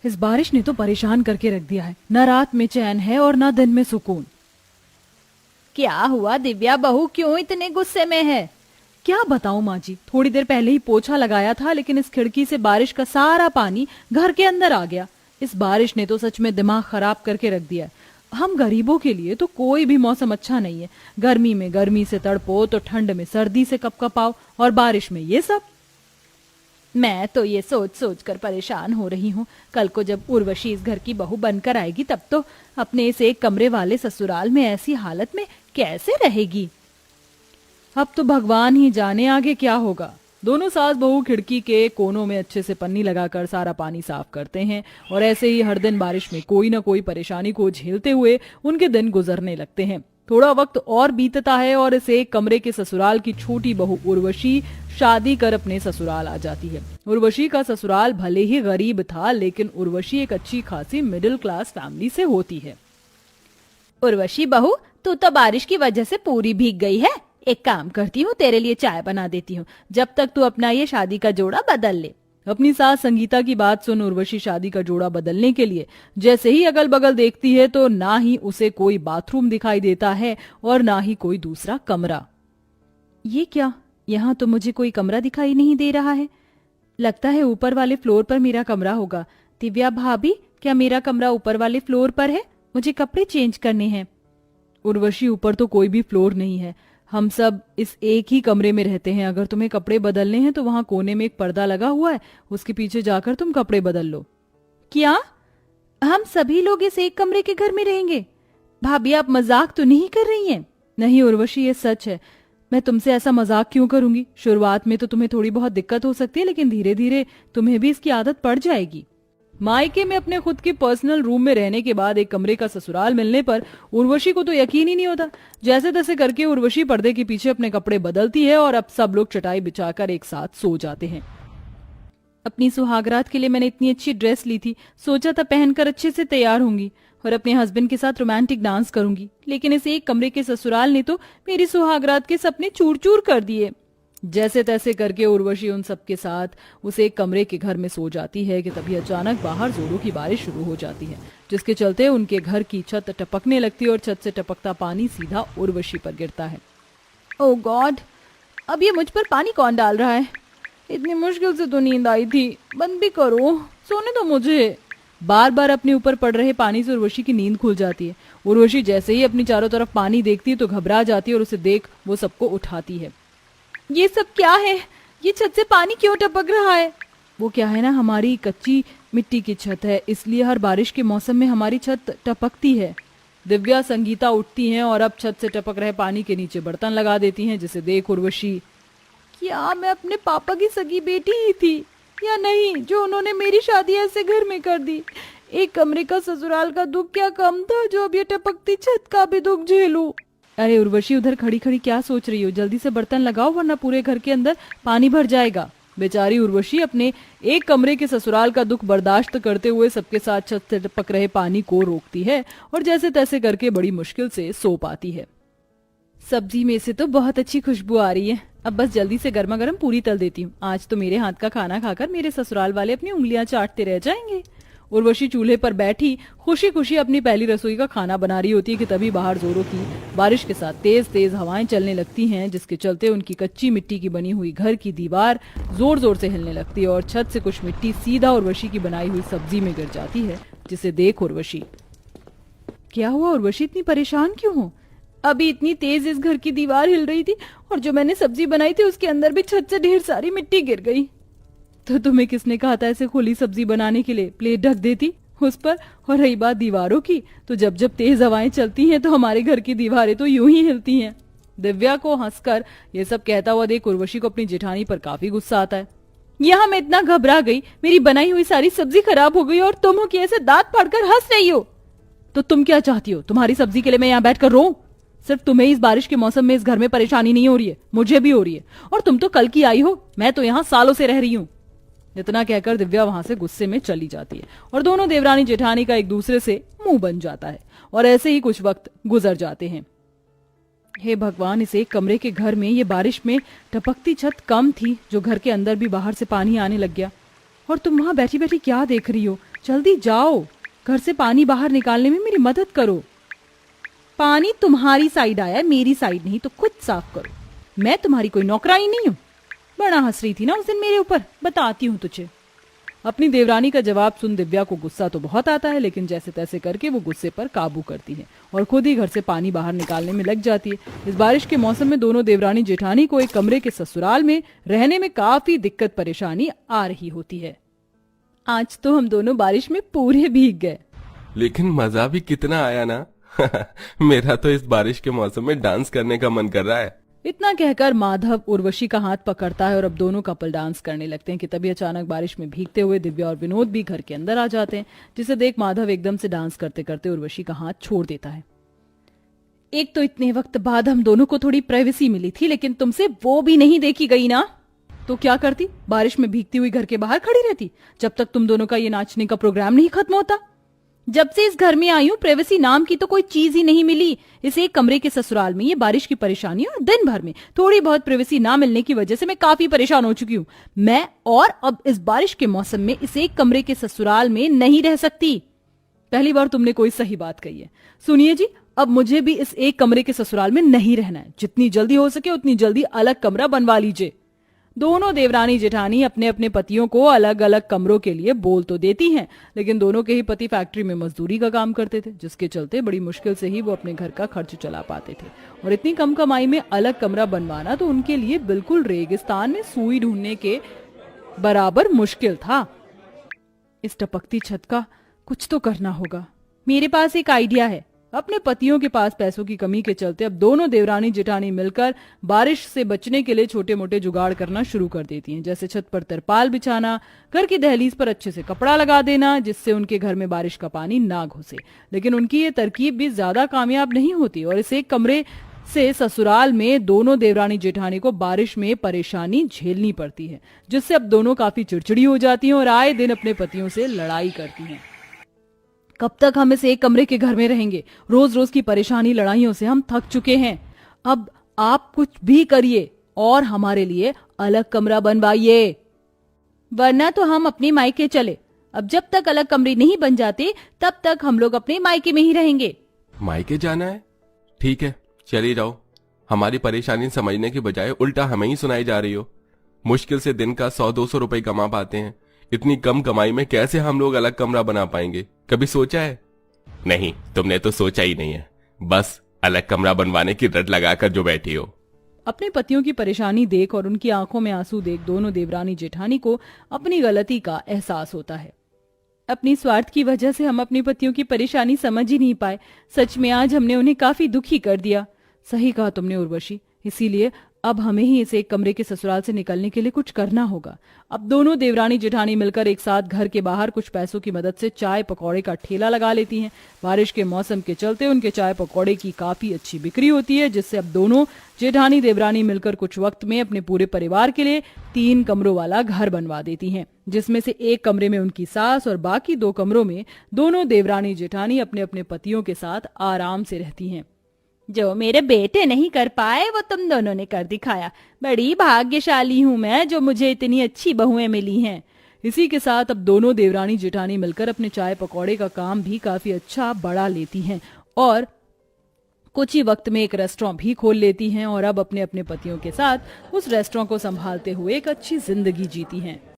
इस बारिश ने तो परेशान करके रख दिया है, न रात में चैन है और न दिन में सुकून। क्या हुआ दिव्या बहू, क्यों इतने गुस्से में है? क्या बताऊं माँ जी, थोड़ी देर पहले ही पोछा लगाया था, लेकिन इस खिड़की से बारिश का सारा पानी घर के अंदर आ गया। इस बारिश ने तो सच में दिमाग खराब करके रख दिया है। हम गरीबों के लिए तो कोई भी मौसम अच्छा नहीं है। गर्मी में गर्मी से तड़पो तो ठंड में सर्दी से कपकपाओ, और बारिश में ये सब। मैं तो ये सोच सोच कर परेशान हो रही हूँ, कल को जब उर्वशी इस घर की बहू बनकर आएगी तब तो अपने इस एक कमरे वाले ससुराल में ऐसी हालत में कैसे रहेगी। अब तो भगवान ही जाने आगे क्या होगा। दोनों सास बहू खिड़की के कोनों में अच्छे से पन्नी लगाकर सारा पानी साफ करते हैं, और ऐसे ही हर दिन बारिश में कोई न कोई परेशानी को झेलते हुए उनके दिन गुजरने लगते हैं। थोड़ा वक्त और बीतता है और इस एक कमरे के ससुराल की छोटी बहू उर्वशी शादी कर अपने ससुराल आ जाती है। उर्वशी का ससुराल भले ही गरीब था, लेकिन उर्वशी एक अच्छी खासी मिडिल क्लास फैमिली से होती है। उर्वशी बहू, तू तो बारिश की वजह से पूरी भीग गई है। एक काम करती हूँ, तेरे लिए चाय बना देती हूँ, जब तक तू अपना ये शादी का जोड़ा बदल ले। अपनी सास संगीता की बात सुन उर्वशी शादी का जोड़ा बदलने के लिए जैसे ही अगल बगल देखती है तो ना ही उसे कोई बाथरूम दिखाई देता है और ना ही कोई दूसरा कमरा। ये क्या, यहाँ तो मुझे कोई कमरा दिखाई नहीं दे रहा है। लगता है ऊपर वाले फ्लोर पर मेरा कमरा होगा। दिव्या भाभी, क्या मेरा कमरा ऊपर वाले फ्लोर पर है? मुझे कपड़े चेंज करने हैं। उर्वशी, ऊपर तो कोई भी फ्लोर नहीं है, हम सब इस एक ही कमरे में रहते हैं। अगर तुम्हें कपड़े बदलने हैं तो वहां कोने में एक पर्दा लगा हुआ है, उसके पीछे जाकर तुम कपड़े बदल लो। क्या हम सभी लोग इस एक कमरे के घर में रहेंगे? भाभी, आप मजाक तो नहीं कर रही हैं? नहीं उर्वशी, ये सच है। मैं तुमसे ऐसा मजाक क्यों करूंगी। शुरुआत में तो तुम्हें थोड़ी बहुत दिक्कत हो सकती है, लेकिन धीरे धीरे तुम्हें भी इसकी आदत पड़ जाएगी। मायके में अपने खुद के पर्सनल रूम में रहने के बाद एक कमरे का ससुराल मिलने पर उर्वशी को तो यकीन ही नहीं होता। जैसे तैसे करके उर्वशी पर्दे के पीछे अपने कपड़े बदलती है और अब सब लोग चटाई बिछाकर एक साथ सो जाते हैं। अपनी सुहागरात के लिए मैंने इतनी अच्छी ड्रेस ली थी, सोचा था पहनकर अच्छे से तैयार होंगी और अपने हस्बैंड के साथ रोमांटिक डांस करूंगी, लेकिन इस एक कमरे के ससुराल ने तो मेरी सुहागरात के सपने चूर चूर कर दिए। जैसे तैसे करके उर्वशी उन सबके साथ उस एक कमरे के घर में सो जाती है कि तभी अचानक बाहर जोरों की बारिश शुरू हो जाती है, जिसके चलते उनके घर की छत टपकने लगती है और छत से टपकता पानी सीधा उर्वशी पर गिरता है। ओह गॉड, अब ये मुझ पर पानी कौन डाल रहा है? इतनी मुश्किल से तो नींद आई थी, बंद भी करो, सोने दो मुझे। बार बार अपने ऊपर पड़ रहे पानी से उर्वशी की नींद खुल जाती है। उर्वशी जैसे ही अपनी चारों तरफ पानी देखती है तो घबरा जाती है और उसे देख वो सबको उठाती है। ये सब क्या है? ये छत से पानी क्यों टपक रहा है? वो क्या है ना, हमारी कच्ची मिट्टी की छत है, इसलिए हर बारिश के मौसम में हमारी छत टपकती है। दिव्या संगीता उठती हैं और अब छत से टपक रहे पानी के नीचे बर्तन लगा देती हैं, जिसे देख उर्वशी, क्या मैं अपने पापा की सगी बेटी ही थी या नहीं, जो उन्होंने मेरी शादी ऐसे घर में कर दी? एक कमरे का ससुराल का दुख क्या कम था जो अब ये टपकती छत का भी दुख झेलूं? अरे उर्वशी, उधर खड़ी खड़ी क्या सोच रही हो? जल्दी से बर्तन लगाओ वरना पूरे घर के अंदर पानी भर जाएगा। बेचारी उर्वशी अपने एक कमरे के ससुराल का दुख बर्दाश्त करते हुए सबके साथ छत से टपक रहे पानी को रोकती है और जैसे तैसे करके बड़ी मुश्किल से सो पाती है। सब्जी में से तो बहुत अच्छी खुशबू आ रही है, अब बस जल्दी से गर्मा गर्म पूरी तल देती हूँ। आज तो मेरे हाथ का खाना खाकर मेरे ससुराल वाले अपनी उंगलियां चाटते रह जाएंगे। उर्वशी चूल्हे पर बैठी खुशी खुशी अपनी पहली रसोई का खाना बना रही होती है कि तभी बाहर जोरों की बारिश के साथ तेज तेज हवाएं चलने लगती हैं, जिसके चलते उनकी कच्ची मिट्टी की बनी हुई घर की दीवार जोर जोर से हिलने लगती है और छत से कुछ मिट्टी सीधा उर्वशी की बनाई हुई सब्जी में गिर जाती है, जिसे देख उर्वशी, क्या हुआ उर्वशी, इतनी परेशान क्यों हो? अभी इतनी तेज इस घर की दीवार हिल रही थी और जो मैंने सब्जी बनाई थी उसके अंदर भी छत से ढेर सारी मिट्टी गिर गई। तो तुम्हें किसने कहा था ऐसे खुली सब्जी बनाने के लिए? प्लेट ढक देती उस पर। और रही बात दीवारों की, तो जब जब तेज हवाएं चलती हैं तो हमारे घर की दीवारें तो यूं ही हिलती हैं। दिव्या को हंसकर ये सब कहता हुआ देख उर्वशी को अपनी जेठानी पर काफी गुस्सा आता है। यहाँ मैं इतना घबरा गई, मेरी बनाई हुई सारी सब्जी खराब हो गई और तुम हो कि ऐसे दांत फाड़कर हंस रही हो। तो तुम क्या चाहती हो? तुम्हारी सब्जी के लिए मैं यहाँ बैठकर रोऊं? सिर्फ तुम्हें इस बारिश के मौसम में इस घर में परेशानी नहीं हो रही है, मुझे भी हो रही है। और तुम तो कल की आई हो, मैं तो यहाँ सालों से रह रही हूँ। इतना कहकर दिव्या वहां से गुस्से में चली जाती है और दोनों देवरानी जेठानी का एक दूसरे से मुंह बन जाता है और ऐसे ही कुछ वक्त गुजर जाते हैं। हे भगवान, इस एक कमरे के घर में ये बारिश में टपकती छत कम थी जो घर के अंदर भी बाहर से पानी आने लग गया। और तुम वहां बैठी बैठी क्या देख रही हो? जल्दी जाओ, घर से पानी बाहर निकालने में मेरी मदद करो। पानी तुम्हारी साइड आया है, मेरी साइड नहीं, तो खुद साफ करो। मैं तुम्हारी कोई नौकरानी नहीं हूं। बड़ा हंस रही थी ना उस दिन मेरे ऊपर, बताती हूँ तुझे। अपनी देवरानी का जवाब सुन दिव्या को गुस्सा तो बहुत आता है, लेकिन जैसे तैसे करके वो गुस्से पर काबू करती है और खुद ही घर से पानी बाहर निकालने में लग जाती है। इस बारिश के मौसम में दोनों देवरानी जेठानी को एक कमरे के ससुराल में रहने में काफी दिक्कत परेशानी आ रही होती है। आज तो हम दोनों बारिश में पूरे भीग गए, लेकिन मजा भी कितना आया ना। मेरा तो इस बारिश के मौसम में डांस करने का मन कर रहा है। इतना कहकर माधव उर्वशी का हाथ पकड़ता है और अब दोनों कपल डांस करने लगते हैं कि तभी अचानक बारिश में भीगते हुए दिव्या और विनोद भी घर के अंदर आ जाते हैं, जिसे देख माधव एकदम से डांस करते करते उर्वशी का हाथ छोड़ देता है। एक तो इतने वक्त बाद हम दोनों को थोड़ी प्राइवेसी मिली थी, लेकिन तुमसे वो भी नहीं देखी गई ना। तो क्या करती, बारिश में भीगती हुई घर के बाहर खड़ी रहती जब तक तुम दोनों का ये नाचने का प्रोग्राम नहीं खत्म होता। जब से इस घर में आई हूँ प्राइवेसी नाम की तो कोई चीज ही नहीं मिली। इस एक कमरे के ससुराल में ये बारिश की परेशानी और दिन भर में थोड़ी बहुत प्राइवेसी ना मिलने की वजह से मैं काफी परेशान हो चुकी हूँ। मैं और अब इस बारिश के मौसम में इस एक कमरे के ससुराल में नहीं रह सकती। पहली बार तुमने कोई सही बात कही है। सुनिए जी, अब मुझे भी इस एक कमरे के ससुराल में नहीं रहना है। जितनी जल्दी हो सके उतनी जल्दी अलग कमरा बनवा लीजिए। दोनों देवरानी जेठानी अपने अपने पतियों को अलग अलग कमरों के लिए बोल तो देती हैं, लेकिन दोनों के ही पति फैक्ट्री में मजदूरी का काम करते थे, जिसके चलते बड़ी मुश्किल से ही वो अपने घर का खर्च चला पाते थे। और इतनी कम कमाई में अलग कमरा बनवाना तो उनके लिए बिल्कुल रेगिस्तान में सुई ढूंढने के बराबर मुश्किल था। इस टपकती छत का कुछ तो करना होगा। मेरे पास एक आइडिया है। अपने पतियों के पास पैसों की कमी के चलते अब दोनों देवरानी जेठानी मिलकर बारिश से बचने के लिए छोटे मोटे जुगाड़ करना शुरू कर देती हैं, जैसे छत पर तिरपाल बिछाना, घर की दहलीज पर अच्छे से कपड़ा लगा देना जिससे उनके घर में बारिश का पानी ना घुसे। लेकिन उनकी ये तरकीब भी ज्यादा कामयाब नहीं होती और इस एक कमरे से ससुराल में दोनों देवरानी जेठानी को बारिश में परेशानी झेलनी पड़ती है, जिससे अब दोनों काफी चिड़चिड़ी हो जाती हैं और आए दिन अपने पतियों से लड़ाई करती हैं। कब तक हम इस एक कमरे के घर में रहेंगे? रोज रोज की परेशानी लड़ाइयों से हम थक चुके हैं। अब आप कुछ भी करिए और हमारे लिए अलग कमरा बनवाइए, वरना तो हम अपने मायके चले। अब जब तक अलग कमरे नहीं बन जाते तब तक हम लोग अपने मायके में ही रहेंगे। मायके जाना है? ठीक है, चली जाओ। हमारी परेशानी समझने के बजाय उल्टा हमें ही सुनाई जा रही हो। मुश्किल से दिन का 100-200 रुपए कमा पाते हैं। इतनी कम कमाई में कैसे हम लोग अलग कमरा बना पाएंगे? कभी सोचा है? नहीं, तुमने तो सोचा ही नहीं है। बस अलग कमरा बनवाने की रट लगाकर जो बैठी हो। अपने पतियों की परेशानी देख और उनकी आंखों में आंसू देख दोनों देवरानी जेठानी को अपनी गलती का एहसास होता है। अपनी स्वार्थ की वजह से हम अपने पतियों की परेशानी समझ ही नहीं पाए। सच में आज हमने उन्हें काफी दुखी कर दिया। सही कहा तुमने उर्वशी, इसीलिए अब हमें ही इस एक कमरे के ससुराल से निकलने के लिए कुछ करना होगा। अब दोनों देवरानी जेठानी मिलकर एक साथ घर के बाहर कुछ पैसों की मदद से चाय पकौड़े का ठेला लगा लेती हैं। बारिश के मौसम के चलते उनके चाय पकौड़े की काफी अच्छी बिक्री होती है, जिससे अब दोनों जेठानी देवरानी मिलकर कुछ वक्त में अपने पूरे परिवार के लिए 3 कमरों वाला घर बनवा देती हैं, जिसमें से एक कमरे में उनकी सास और बाकी 2 कमरों में दोनों देवरानी जेठानी अपने अपने पतियों के साथ आराम से रहती हैं। जो मेरे बेटे नहीं कर पाए वो तुम दोनों ने कर दिखाया। बड़ी भाग्यशाली हूं मैं जो मुझे इतनी अच्छी बहुएं मिली हैं। इसी के साथ अब दोनों देवरानी जेठानी मिलकर अपने चाय पकौड़े का काम भी काफी अच्छा बढ़ा लेती हैं और कुछ ही वक्त में एक रेस्टोरेंट भी खोल लेती हैं और अब अपने अपने पतियों के साथ उस रेस्टोरेंट को संभालते हुए एक अच्छी जिंदगी जीती हैं।